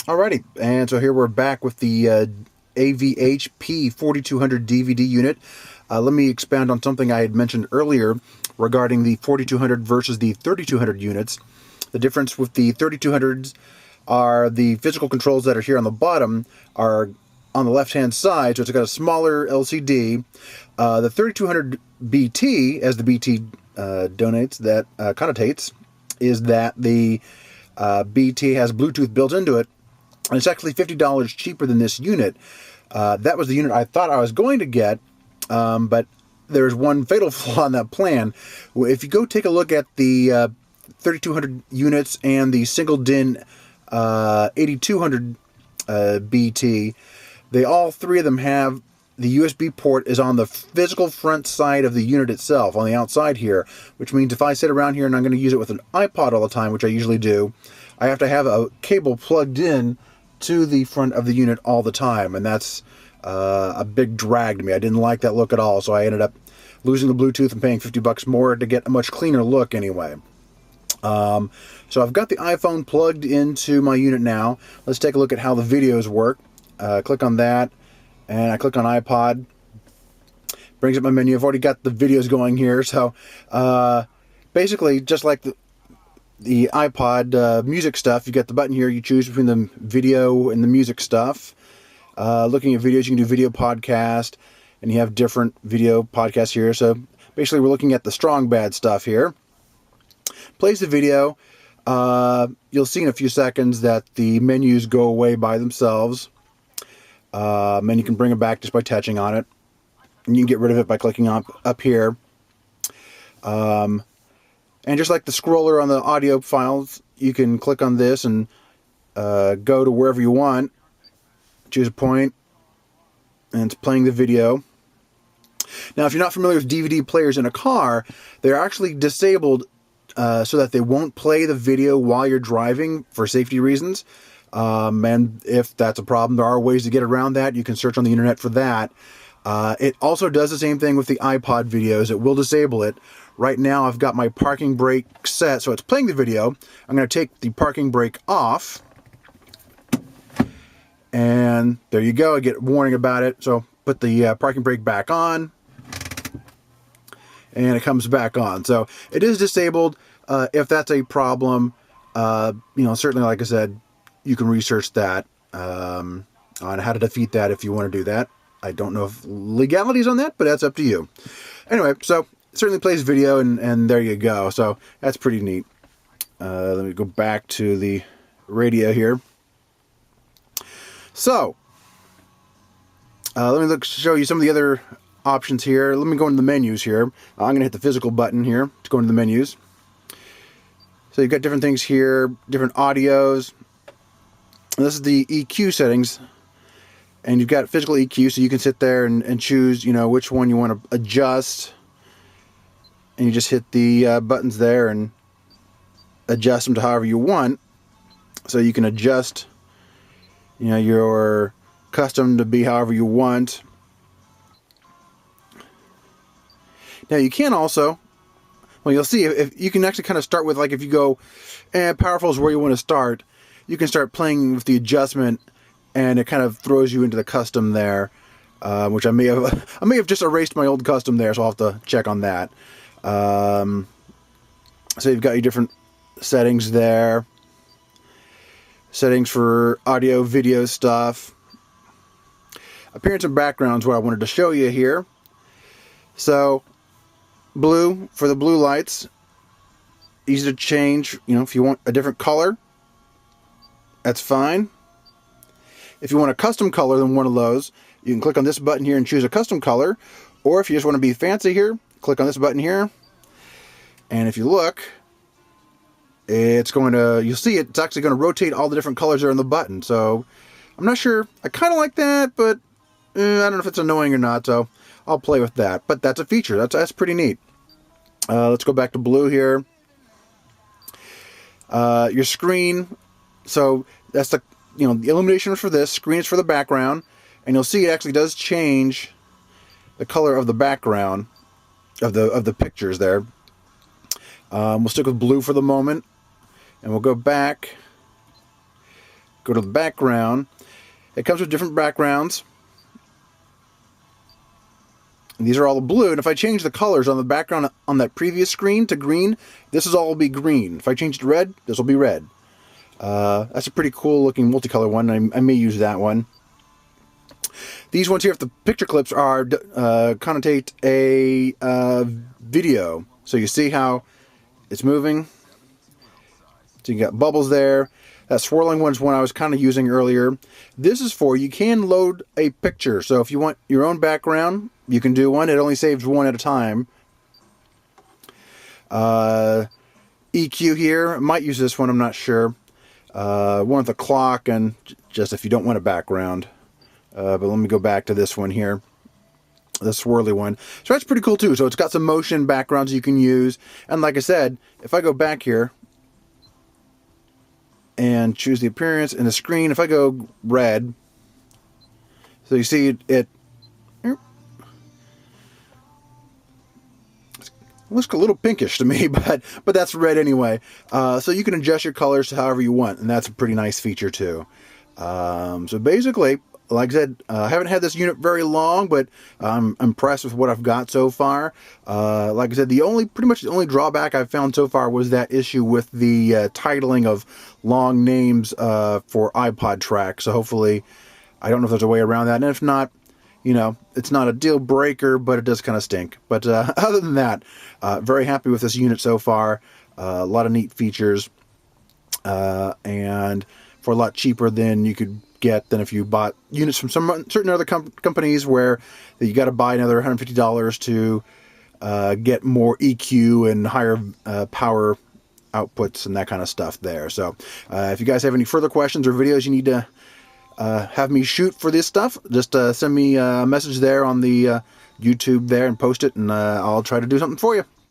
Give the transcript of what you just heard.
Alrighty, and so here we're back with the AVH-P4200 DVD unit. Let me expand on something I had mentioned earlier regarding the 4200 versus the 3200 units. The difference with the 3200s are the physical controls that are here on the bottom are on the left-hand side, so it's got a smaller LCD. The 3200 BT, as the BT connotates, is that the BT has Bluetooth built into it, and it's actually $50 cheaper than this unit. That was the unit I thought I was going to get, but there's one fatal flaw in that plan. If you go take a look at the 3200 units and the single DIN 8200 BT, all three of them have the USB port is on the physical front side of the unit itself, on the outside here, which means if I sit around here and I'm going to use it with an iPod all the time, which I usually do, I have to have a cable plugged in to the front of the unit all the time, and that's a big drag to me. I didn't like that look at all, so I ended up losing the Bluetooth and paying $50 more to get a much cleaner look anyway. So I've got the iPhone plugged into my unit now. Let's take a look at how the videos work. Click on that, and I click on iPod. Brings up my menu. I've already got the videos going here, so basically just like the iPod music stuff, you get the button here, you choose between the video and the music stuff. Looking at videos, you can do video podcast, and you have different video podcasts here. So basically we're looking at the strong bad stuff here. Plays the video. You'll see in a few seconds that the menus go away by themselves. And you can bring them back just by touching on it. And you can get rid of it by clicking up here. And just like the scroller on the audio files, you can click on this and go to wherever you want. Choose a point, and it's playing the video. Now, if you're not familiar with DVD players in a car, they're actually disabled so that they won't play the video while you're driving for safety reasons. And if that's a problem, there are ways to get around that. You can search on the internet for that. It also does the same thing with the iPod videos. It will disable it. Right now I've got my parking brake set, so it's playing the video. I'm going to take the parking brake off. And there you go. I get a warning about it. So put the parking brake back on. And it comes back on. So it is disabled. If that's a problem, certainly, like I said, you can research that on how to defeat that if you want to do that. I don't know if legalities on that, but that's up to you. Anyway, so it certainly plays video, and there you go. So that's pretty neat. Let me go back to the radio here. So let me show you some of the other options here. Let me go into the menus here. I'm going to hit the physical button here to go into the menus. So you've got different things here, different audios. This is the EQ settings, and you've got physical EQ, so you can sit there and choose, which one you want to adjust, and you just hit the buttons there and adjust them to however you want. So you can adjust, your custom to be however you want. Now you can also, you'll see if you can actually kind of start with, like, if you go, powerful is where you want to start. You can start playing with the adjustment, and it kind of throws you into the custom there, which I may have just erased my old custom there, so I'll have to check on that. So you've got your different settings there, settings for audio, video stuff. Appearance and background is what I wanted to show you here. So blue for the blue lights, easy to change. If you want a different color, that's fine. If you want a custom color than one of those, you can click on this button here and choose a custom color. Or if you just want to be fancy here, click on this button here. And if you look, you'll see it's actually going to rotate all the different colors that are on the button. So I'm not sure. I kind of like that, but I don't know if it's annoying or not. So I'll play with that. But that's a feature. That's pretty neat. Let's go back to blue here. Your screen. So that's the illumination is for this, screen is for the background, and you'll see it actually does change the color of the background of the pictures there. We'll stick with blue for the moment, and we'll go back, go to the background. It comes with different backgrounds. And these are all the blue, and if I change the colors on the background on that previous screen to green, this is all will be green. If I change it to red, this will be red. That's a pretty cool looking multicolor one. I may use that one. These ones here, if the picture clips are connotate a video. So you see how it's moving. So you got bubbles there. That swirling one's one I was kind of using earlier. This is for, you can load a picture. So if you want your own background, you can do one. It only saves one at a time. EQ here, I might use this one, I'm not sure. One with the clock, and just if you don't want a background. But let me go back to this one here. The swirly one. So that's pretty cool too. So it's got some motion backgrounds you can use. And like I said, if I go back here and choose the appearance and the screen, if I go red, so you see it looks a little pinkish to me, but that's red anyway. So you can adjust your colors to however you want, and that's a pretty nice feature too. So basically, like I said, I haven't had this unit very long, but I'm impressed with what I've got so far. Like I said, pretty much the only drawback I've found so far was that issue with the titling of long names for iPod tracks. So hopefully, I don't know if there's a way around that, and if not, you know, it's not a deal breaker, but it does kind of stink. But other than that, very happy with this unit so far. A lot of neat features, and for a lot cheaper than you could get than if you bought units from certain other companies where you got to buy another $150 to get more EQ and higher power outputs and that kind of stuff there. So if you guys have any further questions or videos you need to have me shoot for this stuff, just send me a message there on the YouTube there and post it, and I'll try to do something for you.